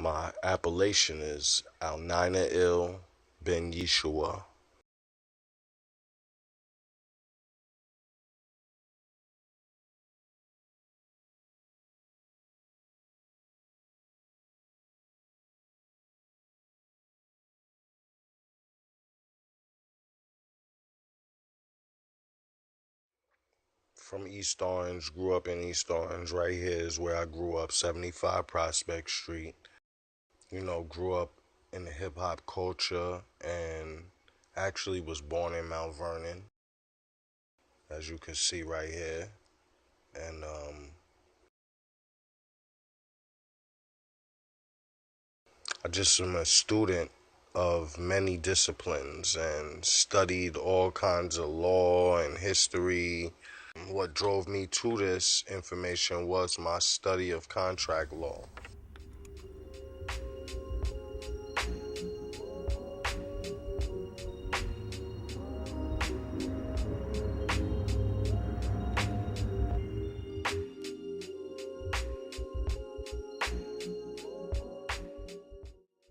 My appellation is Al-Nina Il Ben Yeshua. From East Orange, grew up in East Orange. Right here is where I grew up, 75 Prospect Street. Grew up in the hip hop culture and actually was born in Mount Vernon, as you can see right here. And I just am a student of many disciplines and studied all kinds of law and history. What drove me to this information was my study of contract law.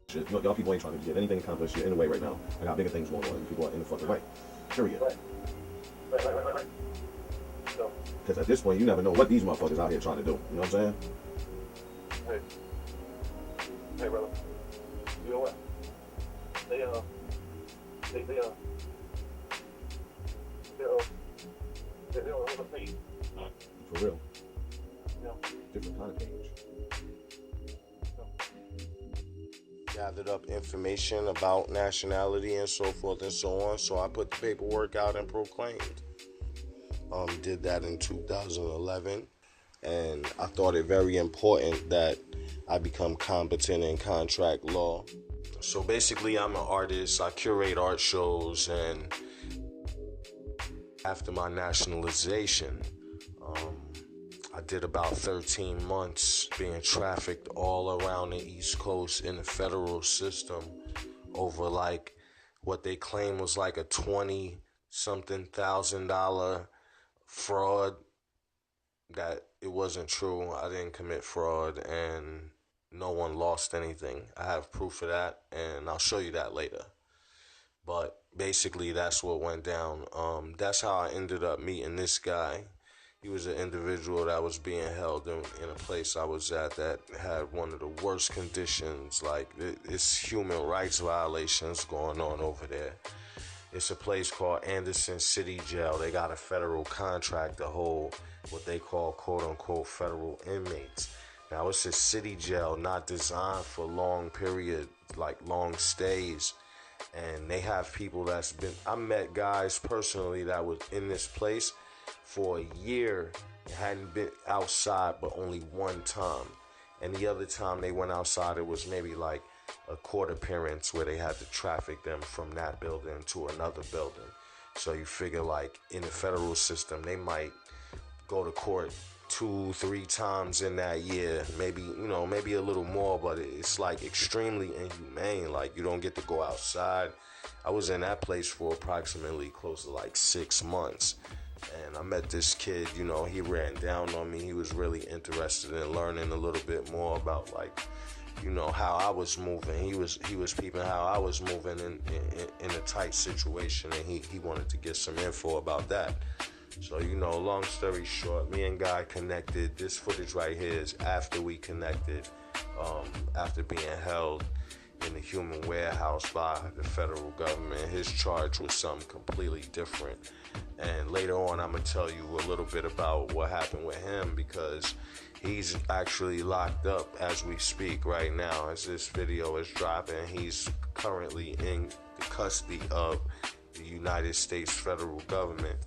Shit, y'all people ain't trying to get anything accomplished here anyway right now. I got bigger things going on and people are in the fucking way. Period. Right. So, Because at this point, you never know what these motherfuckers out here trying to do. You know what I'm saying? hey, hey, brother. You know what? They, they, they, they don't want to pay you. For real. You know? Different kind of change. Gathered up information about nationality and so forth and so on, so I put the paperwork out and proclaimed. Did that in 2011, and I thought it very important that I become competent in contract law. So basically, I'm an artist. I curate art shows, and after my nationalization, I did about 13 months being trafficked all around the East Coast in the federal system over like what they claim was like a 20 something $1,000 fraud. That it wasn't true. I didn't commit fraud and no one lost anything. I have proof of that and I'll show you that later. But basically, that's what went down. That's how I ended up meeting this guy. He was an individual that was being held in a place I was at that had one of the worst conditions. Like, it's human rights violations going on over there. It's a place called Anderson City Jail. They got a federal contract to hold what they call quote-unquote federal inmates. Now, it's a city jail not designed for long period, like long stays. And they have people that's been, I met guys personally that was in this place for a year, hadn't been outside but only one time. And the other time they went outside, it was maybe like a court appearance where they had to traffic them from that building to another building. So you figure, like, in the federal system, they might go to court 2-3 times in that year, maybe a little more, but it's like extremely inhumane. Like, you don't get to go outside. I was in that place for approximately close to like 6 months, and I met this kid. He ran down on me. He was really interested in learning a little bit more about, like, how I was moving. He was peeping how I was moving in a tight situation, and he wanted to get some info about that. So, long story short, me and Guy connected. This footage right here is after we connected, after being held in the human warehouse by the federal government. His charge was something completely different. And later on, I'm going to tell you a little bit about what happened with him, because he's actually locked up as we speak right now. As this video is dropping, he's currently in the custody of the United States federal government.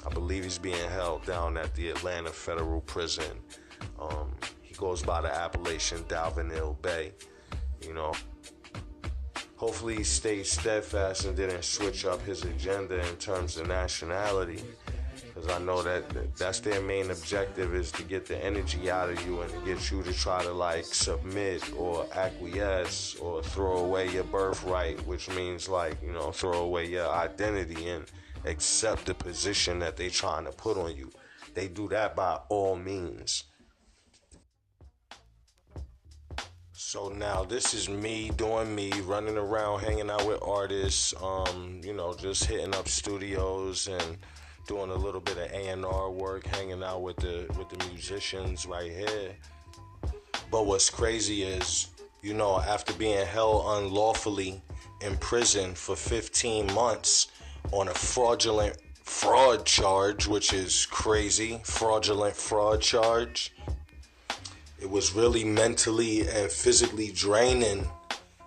I believe he's being held down at the Atlanta Federal Prison. He goes by the appellation Dalvin Hill Bay. Hopefully he stayed steadfast and didn't switch up his agenda in terms of nationality, because I know that's their main objective, is to get the energy out of you and to get you to try to, like, submit or acquiesce or throw away your birthright, which means, like, throw away your identity and accept the position that they trying to put on you. They do that by all means. So now this is me doing me, running around, hanging out with artists, just hitting up studios and doing a little bit of A&R work, hanging out with the musicians right here. But what's crazy is, after being held unlawfully in prison for 15 months on a fraudulent fraud charge, which is crazy, fraudulent fraud charge, it was really mentally and physically draining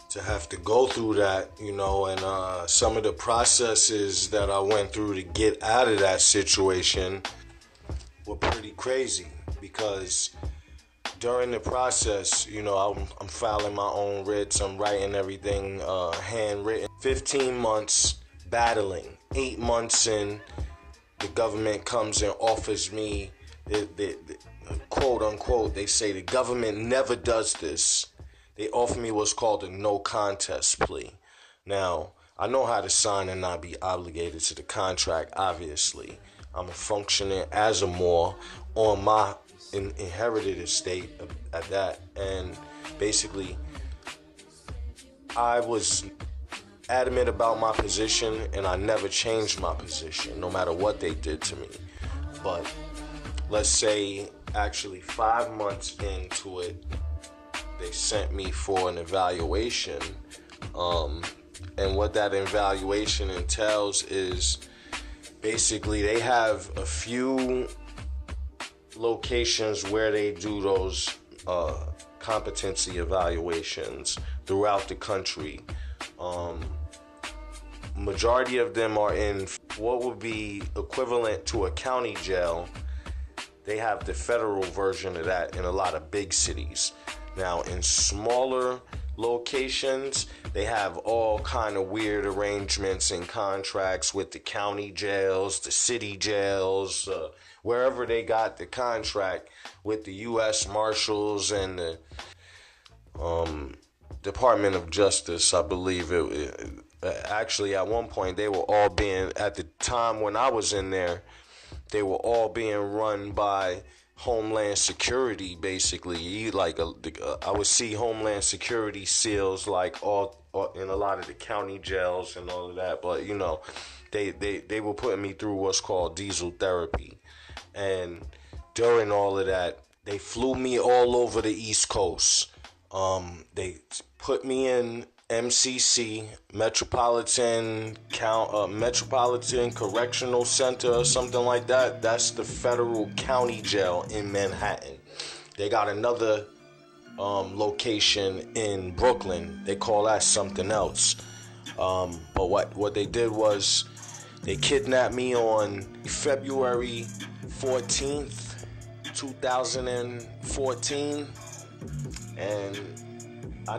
to have to go through that, and some of the processes that I went through to get out of that situation were pretty crazy, because during the process, I'm filing my own writs, I'm writing everything handwritten. 15 months battling, 8 months in, the government comes and offers me the quote unquote, they say the government never does this. They offer me what's called a no contest plea. Now, I know how to sign and not be obligated to the contract, obviously. I'm functioning as a Moor on my inherited estate at that. And basically, I was adamant about my position, and I never changed my position, no matter what they did to me. But let's say actually 5 months into it, they sent me for an evaluation. And what that evaluation entails is basically they have a few locations where they do those competency evaluations throughout the country. Majority of them are in what would be equivalent to a county jail. They have the federal version of that in a lot of big cities. Now, in smaller locations, they have all kind of weird arrangements and contracts with the county jails, the city jails, wherever they got the contract with the U.S. Marshals and the Department of Justice, I believe actually, at one point, they were all being, at the time when I was in there, they were all being run by Homeland Security, basically. I would see Homeland Security SEALs all in a lot of the county jails and all of that. But they were putting me through what's called diesel therapy, and during all of that, they flew me all over the East Coast. They put me in MCC, Metropolitan Correctional Center or something like that. That's the federal county jail in Manhattan. They got another location in Brooklyn. They call that something else. But what they did was they kidnapped me on February 14th, 2014, and I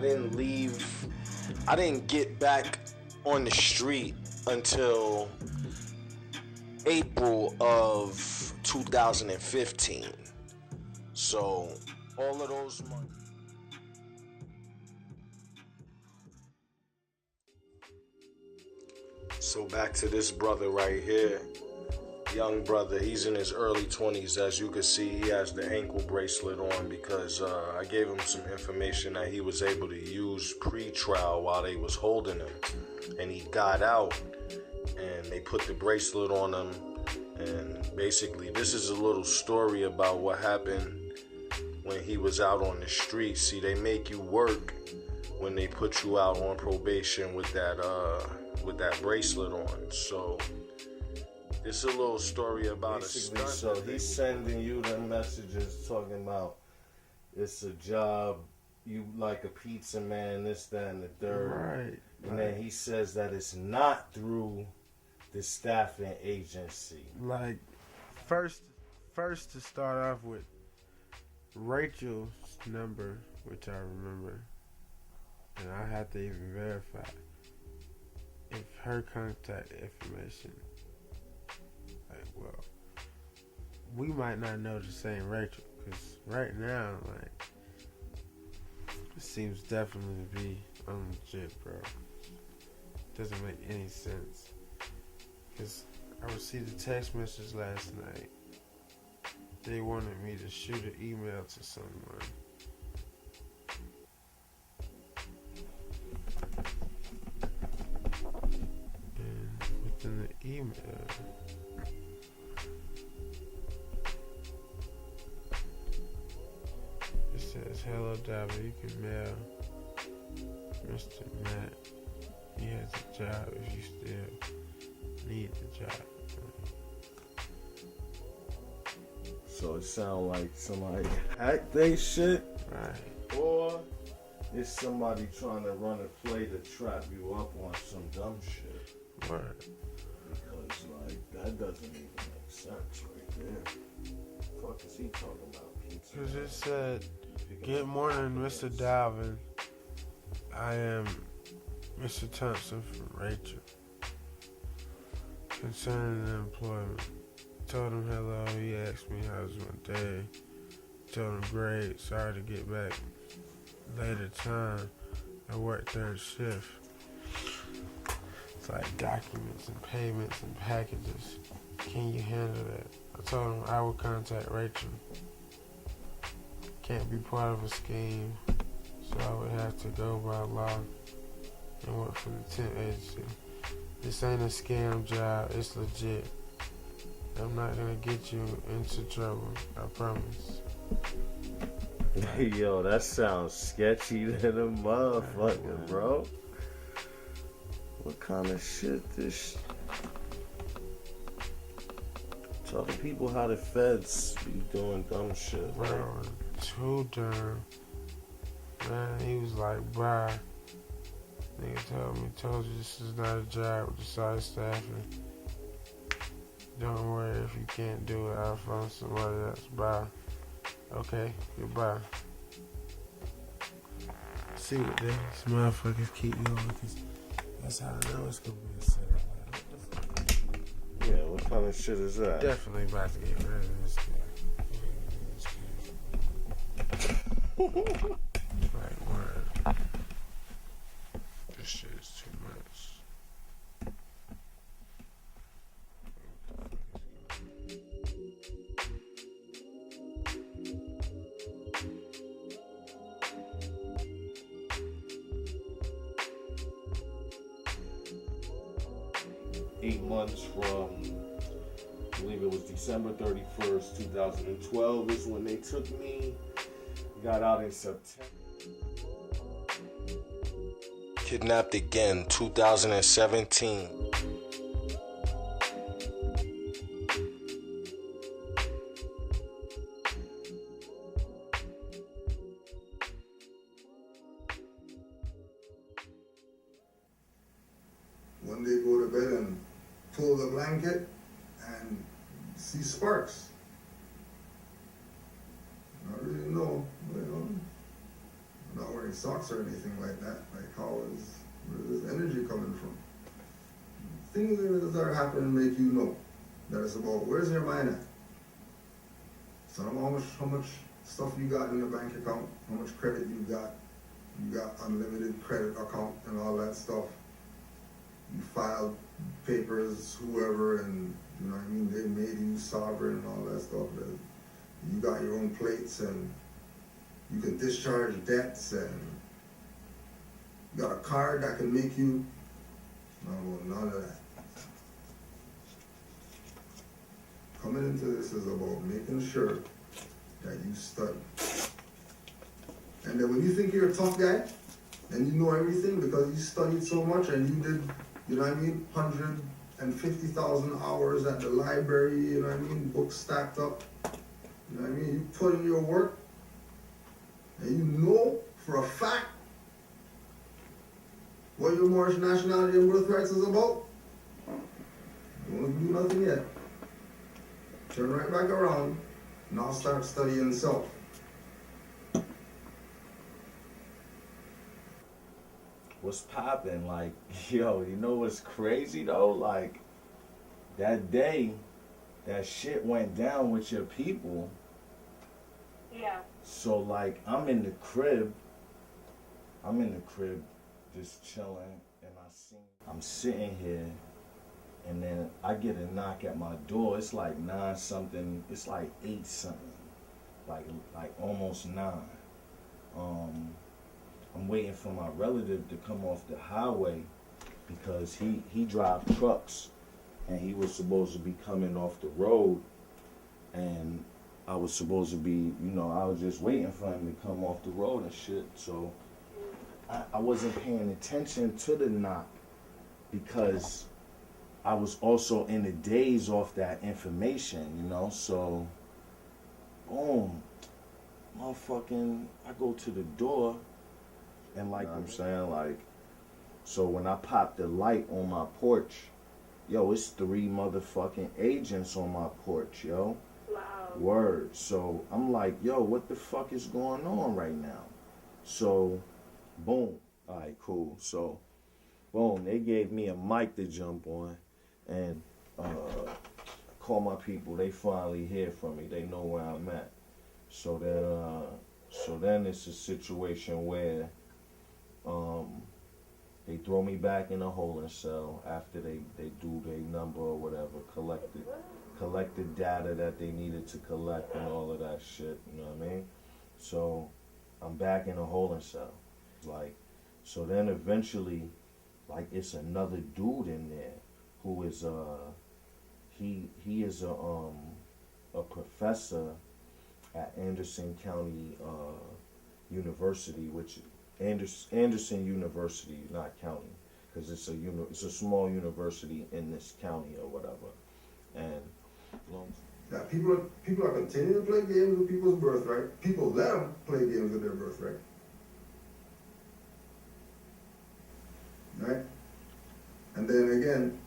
didn't get back on the street until April of 2015. So all of those months. So back to this brother right here. Young brother, he's in his early 20s. As you can see, he has the ankle bracelet on because I gave him some information that he was able to use pre-trial while they was holding him. And he got out, and they put the bracelet on him. And basically, this is a little story about what happened when he was out on the street. See, they make you work when they put you out on probation with that bracelet on. So it's a little story about basically, a stunt. So he's sending you the messages talking about it's a job, you like a pizza man, this, that, and the third. Right. And then he says that it's not through the staffing agency. Like, first to start off with, Rachel's number, which I remember, and I had to even verify if her contact information. Like, well, we might not know the same Rachel, because right now, like, it seems definitely to be unlegit, bro. Doesn't make any sense. Because I received a text message last night. They wanted me to shoot an email to someone. email. It says, hello, driver. You can mail Mr. Matt. He has a job if you still need the job. So it sounds like somebody hacked they shit, Right. or it's somebody trying to run a play to trap you up on some dumb shit. Word. Because, like, that doesn't even make sense right there. What the fuck is he talking about? Pizza? Because it said, good morning, Mr. Dalvin. I am Mr. Thompson from Rachel. Concerning the employment. Told him hello. He asked me how was my day. Told him great. Sorry to get back later time. I work third shift. It's like documents and payments and packages. Can you handle that? I told him I would contact Rachel. Can't be part of a scheme, so I would have to go by law and work for the temp agency. This ain't a scam job, it's legit. I'm not gonna get you into trouble, I promise. Hey, yo, that sounds sketchy than a motherfucker, bro. What kind of shit this? Tell the people how the feds be doing dumb shit, Bro, right? too dumb. Man, he was like, bye. Nigga told you this is not a job with the site staffing. Don't worry if you can't do it, I'll find somebody else. Bye. Okay, goodbye. See what these motherfuckers keep going, because that's how I know it's gonna be a setup. Like, what the fuck? Yeah, what kind of shit is that? Definitely about to get rid of this guy. Like, word. This shit is too much. 8 months from, I believe it was December 31st, 2012 is when they took me. Got out in September. Kidnapped again, 2017. One day go to bed and pull the blanket and see sparks. Not really know, I'm not wearing socks or anything like that. Like where is this energy coming from? Things that are happening make you know that it's about where's your mind at? So how much stuff you got in your bank account, how much credit you got unlimited credit account and all that stuff. You filed papers, whoever, and you know what I mean, they made you sovereign and all that stuff. You got your own plates and you can discharge debts and you got a card that can make you, no, none of that. Coming into this is about making sure that you study. And then when you think you're a tough guy and you know everything because you studied so much and you did, you know what I mean, 150,000 hours at the library, you know what I mean, books stacked up, you know what I mean, you put in your work, and you know for a fact what your Moorish nationality and birthrights is about, you don't do nothing yet. Turn right back around, now start studying self. What's poppin'? Like, yo, you know what's crazy though? Like, that day, that shit went down with your people. Yeah. So, like, I'm in the crib just chilling, and I'm sitting here, and then I get a knock at my door. It's like 9 something, it's like 8 something, like almost 9. I'm waiting for my relative to come off the highway because he drives trucks and he was supposed to be coming off the road, and I was supposed to be, I was just waiting for him to come off the road and shit. So I wasn't paying attention to the knock because I was also in the daze off that information, So, boom, motherfucking, I go to the door, and like I'm saying, like, so when I pop the light on my porch, yo, it's 3 motherfucking agents on my porch, yo. Wow. Word. So I'm like, yo, what the fuck is going on right now? So, boom. All right, cool. So, boom, they gave me a mic to jump on, and call my people. They finally hear from me. They know where I'm at. So then it's a situation where they throw me back in a holding cell after they do their number or whatever, collect the data that they needed to collect and all of that shit, you know what I mean? So I'm back in a holding cell. Like, so then eventually, like, it's another dude in there who is he is a professor at Anderson County University, which Anderson University, not county, because it's a small university in this county or whatever. And Yeah, people are continuing to play games with people's birthright. People let them play games with their birthright. Right? And then again,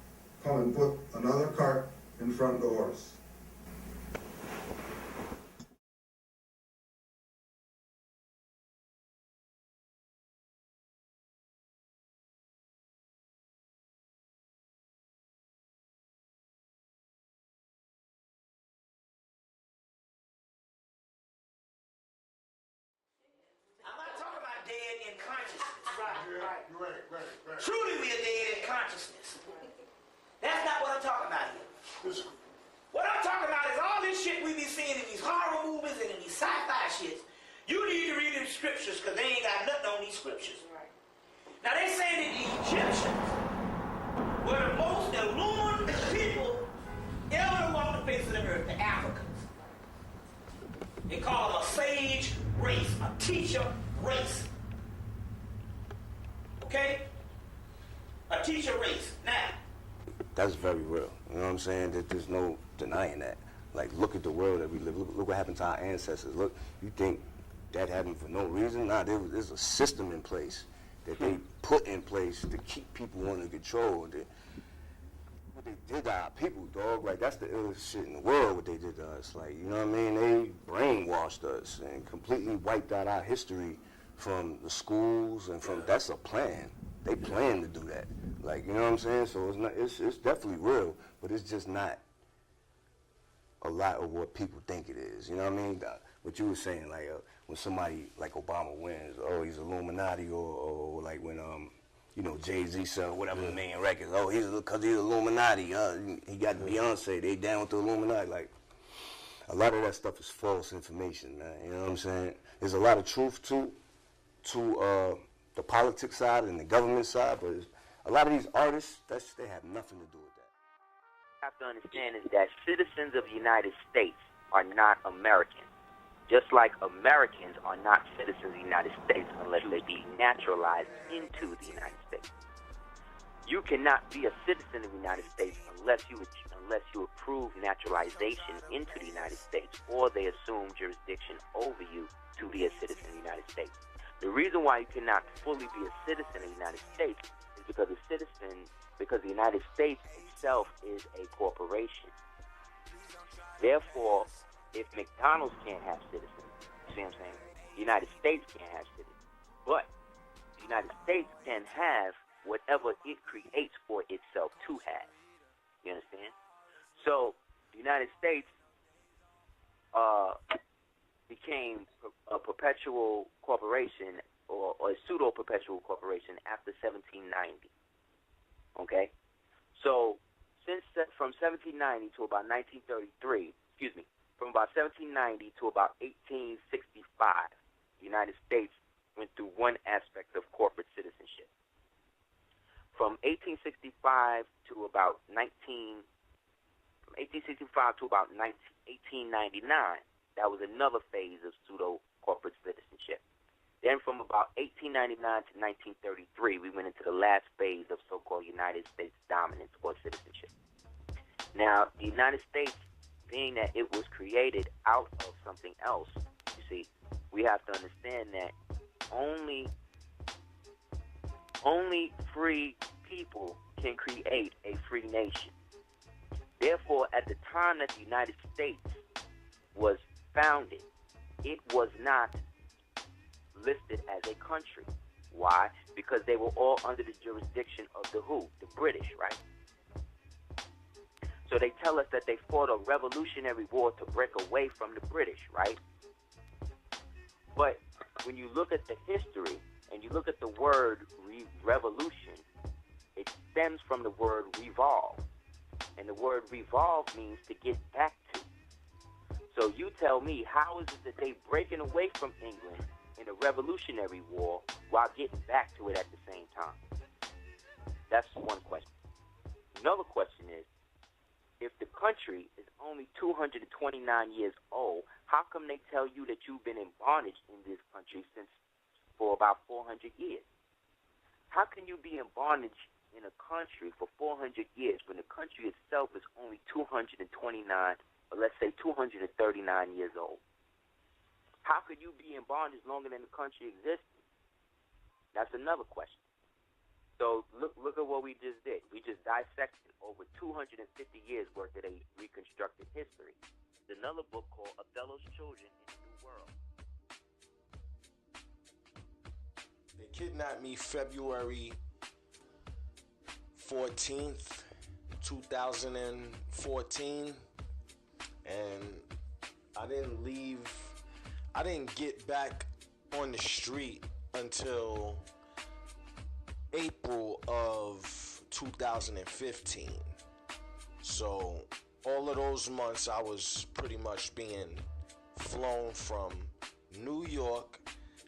come and put another cart in front of the horse. I'm not talking about dead in consciousness. Right. Truly we are dead in consciousness. That's not what I'm talking about here. What I'm talking about is all this shit we be seeing in these horror movies and in these sci-fi shits. You need to read the scriptures because they ain't got nothing on these scriptures. Now they say that the Egyptians were the most illumined people ever to walk the face of the earth, the Africans. They call them a sage race, a teacher race. Okay? A teacher race. Now, that's very real. You know what I'm saying? That there's no denying that. Like, look at the world that we live. Look what happened to our ancestors. Look, you think that happened for no reason? Nah, there's a system in place that they put in place to keep people under control. What they did to our people, dog, like, that's the illest shit in the world, what they did to us. Like, you know what I mean? They brainwashed us and completely wiped out our history from the schools and from, that's a plan. They plan to do that. Like, you know what I'm saying? So it's definitely real, but it's just not a lot of what people think it is. You know what I mean? What you were saying, like, when somebody like Obama wins, oh, he's Illuminati, or like when, Jay-Z sell whatever the main records, oh, because he's Illuminati, he got Beyonce, they down with the Illuminati. Like, a lot of that stuff is false information, man. You know what I'm saying? There's a lot of truth to the politics side and the government side, but a lot of these artists, they have nothing to do with that. Have to understand is that citizens of the United States are not Americans. Just like Americans are not citizens of the United States unless they be naturalized into the United States. You cannot be a citizen of the United States unless you approve naturalization into the United States, or they assume jurisdiction over you to be a citizen of the United States. The reason why you cannot fully be a citizen of the United States is because the United States itself is a corporation. Therefore, if McDonald's can't have citizens, you see what I'm saying? The United States can't have citizens. But the United States can have whatever it creates for itself to have. You understand? So, the United States became a perpetual corporation or a pseudo-perpetual corporation after 1790. Okay? So, from 1790 to about 1933, from about 1790 to about 1865, the United States went through one aspect of corporate citizenship. From 1865 to about 19 from 1865 to about 1899, that was another phase of pseudo-corporate citizenship. Then from about 1899 to 1933, we went into the last phase of so-called United States dominance or citizenship. Now, the United States, being that it was created out of something else, you see, we have to understand that only free people can create a free nation. Therefore, at the time that the United States was founded, it was not listed as a country. Why? Because they were all under the jurisdiction of the who? The British, right? So they tell us that they fought a revolutionary war to break away from the British, right? But when you look at the history and you look at the word revolution, it stems from the word revolve. And the word revolve means to get back to. So you tell me, how is it that they breaking away from England in a revolutionary war while getting back to it at the same time? That's one question. Another question is, if the country is only 229 years old, how come they tell you that you've been in bondage in this country for about 400 years? How can you be in bondage in a country for 400 years when the country itself is only 229, or let's say 239 years old? How could you be in bondage longer than the country existed? That's another question. So look at what we just did. We just dissected over 250 years worth of a reconstructed history. There's another book called Othello's Children in the New World. They kidnapped me February 14th, 2014, and I didn't get back on the street until April of 2015. So all of those months I was pretty much being flown from New York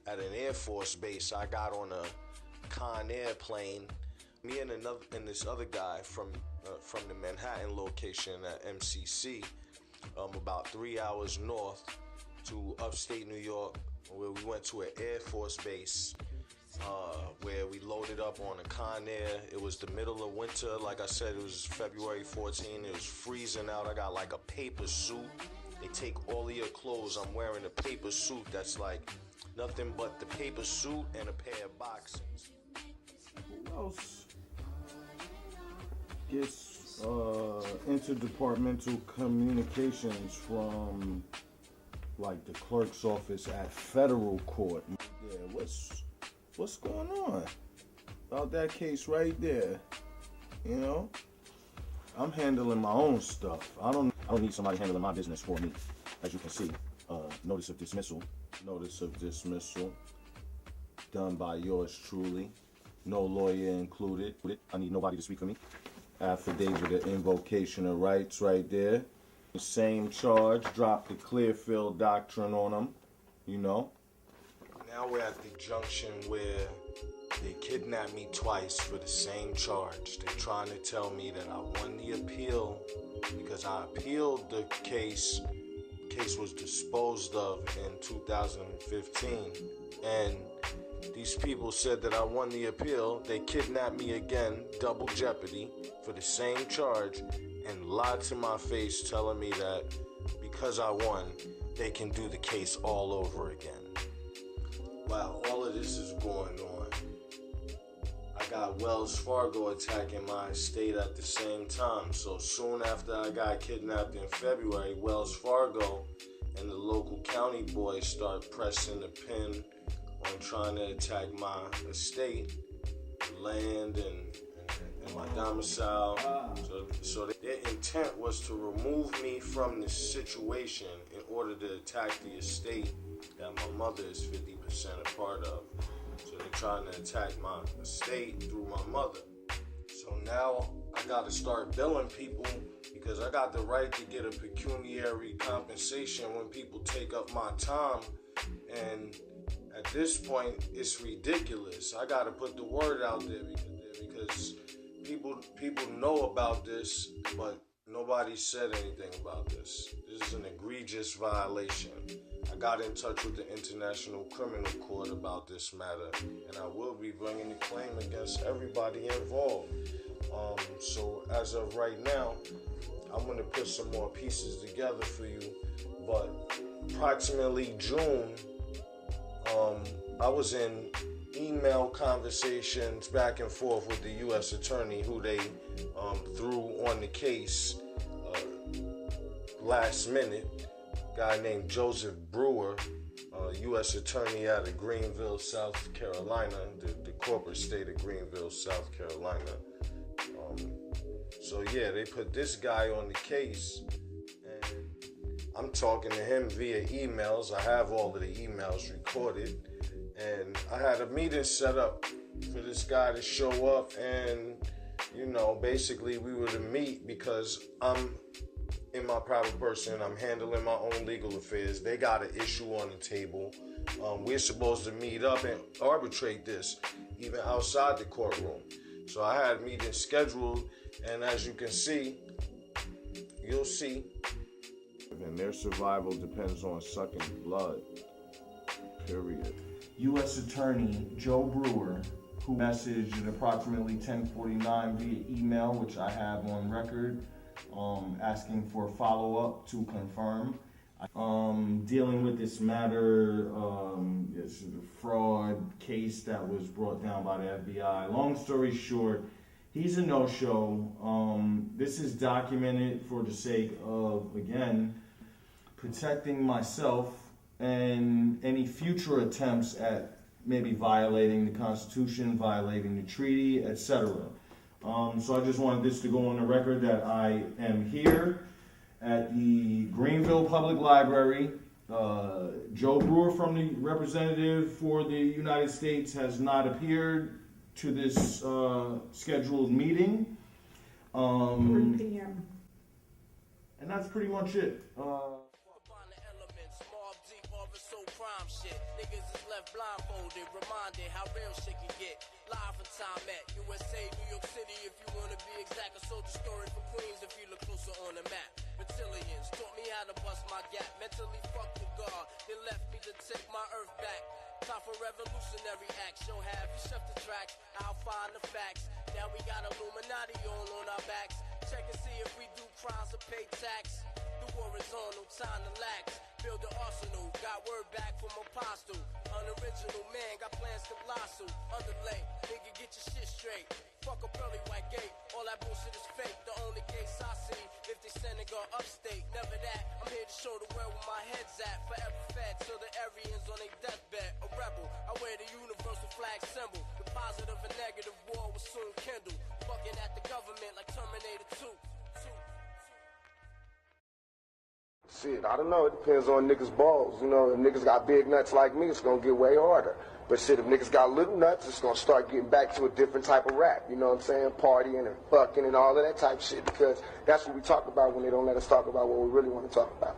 at an Air Force base. I got on a Con Air plane. Me and this other guy from the Manhattan location at MCC, about 3 hours north to upstate New York, where we went to an Air Force base, where we loaded up on a Con Air. It was the middle of winter. Like I said, it was February 14. It was freezing out. I got like a paper suit. They take all of your clothes. I'm wearing a paper suit that's like nothing but the paper suit and a pair of boxers. Who else gets interdepartmental communications from like the clerk's office at federal court? Yeah, what's going on about that case right there? You know, I'm handling my own stuff. I don't need somebody handling my business for me. As you can see, notice of dismissal done by yours truly, no lawyer included. I need nobody to speak for me. Affidavit of invocation of rights right there. The same charge, drop the Clearfield doctrine on them, you know. Now we're at the junction where they kidnapped me twice for the same charge. They're trying to tell me that I won the appeal because I appealed the case. The case was disposed of in 2015. And these people said that I won the appeal. They kidnapped me again, double jeopardy, for the same charge, and lied to my face telling me that because I won, they can do the case all over again. While all of this is going on, I got Wells Fargo attacking my estate at the same time. So soon after I got kidnapped in February, Wells Fargo and the local county boys start pressing the pin on trying to attack my estate, land, and my domicile. So their intent was to remove me from this situation in order to attack the estate that my mother is 50% a part of. So they're trying to attack my estate through my mother. So now I gotta start billing people because I got the right to get a pecuniary compensation when people take up my time. And at this point, it's ridiculous. I gotta put the word out there because people know about this, but Nobody said anything about this. This is an egregious violation. I got in touch with the International Criminal Court about this matter, and I will be bringing a claim against everybody involved. So as of right now, I'm going to put some more pieces together for you. But approximately June, I was in email conversations back and forth with the U.S. attorney who they threw on the case last minute. A guy named Joseph Brewer, U.S. attorney out of Greenville, South Carolina, the corporate state of Greenville, South Carolina. So yeah, they put this guy on the case, and I'm talking to him via emails. I have all of the emails recorded, and I had a meeting set up for this guy to show up, and basically we were to meet because I'm in my private person. I'm handling my own legal affairs. They got an issue on the table. We're supposed to meet up and arbitrate this, even outside the courtroom. So I had meetings scheduled, and as you can see, you'll see. And their survival depends on sucking blood. Period. U.S. Attorney Joe Brewer, who messaged at approximately 10:49 via email, which I have on record, asking for follow-up to confirm. Dealing with this matter, it's a fraud case that was brought down by the FBI. Long story short, he's a no-show. This is documented for the sake of, again, protecting myself and any future attempts at maybe violating the Constitution, violating the treaty, etc. So I just wanted this to go on the record that I am here at the Greenville Public Library. Joe Brewer, from the representative for the United States, has not appeared to this scheduled meeting. 3 p.m. And that's pretty much it. Niggas is left blindfolded, reminded how real shit can get. Live from time at USA, New York City, if you wanna be exact. A soldier story from Queens if you look closer on the map. Reptilians taught me how to bust my gap. Mentally fucked with God, then left me to take my earth back. Time for revolutionary acts. Yo, have you shut the tracks? I'll find the facts. Now we got Illuminati all on our backs. Check and see if we do crimes or pay tax. The war is on, no time to lax. Build the arsenal, got word back from Apostle. Unoriginal man, got plans colossal. Underlay, nigga, get your shit straight. Fuck a pearly white gate, all that bullshit is fake. The only case I see, if they sending her upstate. Never that, I'm here to show the world where my head's at. Forever fed till the Aryans on their deathbed. A rebel, I wear the universal flag symbol. The positive and negative war will soon kindle. Fucking at the government like Terminator 2. Shit, I don't know. It depends on niggas' balls. If niggas got big nuts like me, it's gonna get way harder. But shit, if niggas got little nuts, it's gonna start getting back to a different type of rap. You know what I'm saying? Partying and fucking and all of that type of shit. Because that's what we talk about when they don't let us talk about what we really want to talk about.